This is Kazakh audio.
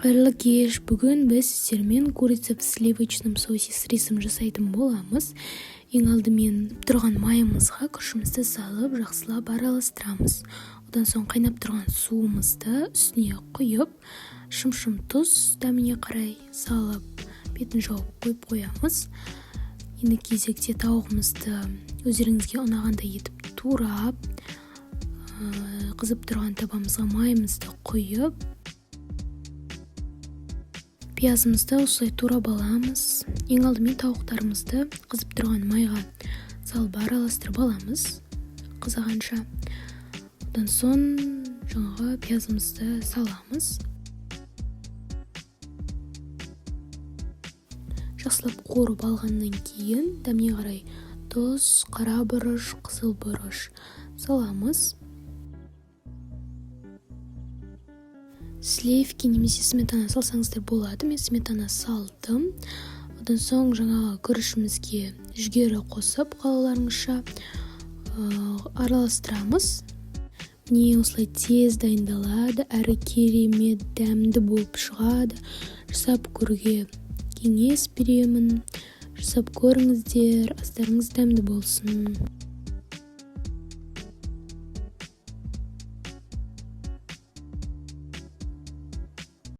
Қайырлы кеш, бүгін біз сіздермен курица в сливочном соусе с рисом жасайтын боламыз. Ең алдымен тұрған майымызға күрішімізді салып, жақсылап араластырамыз. Одан соң қайнап тұрған суымызды үстіне құйып, шым-шым тұз дәміне қарай салып, бетін жауып қойып қоямыз. Енді кезекте тауығымызды өздеріңізге ұнағандай етіп турап, қызып тұрған табамызға майымызды құйып, пиязымызды осылай турап аламыз. Ең алдымен тауықтарымызды қызып тұрған майға салып араластырып аламыз қызғанша. Одан соң жаңағы пиязымызды саламыз. Жақсылап қуырып алғаннан кейін дәміне қарай тұз, қара бұрыш, қызыл бұрыш саламыз. Сливки немесе сметана салсаңыздар болады. Мен сметана салдым. Одан соң жаңағы күрішімізге жүгері қосып қалаларыңызша араластырамыз. Міне осылай тез дайындалады, әрі керемет дәмді болып шығады. Жасап көруге кеңес беремін. Жасап көріңіздер, астарыңыз дәмді болсын.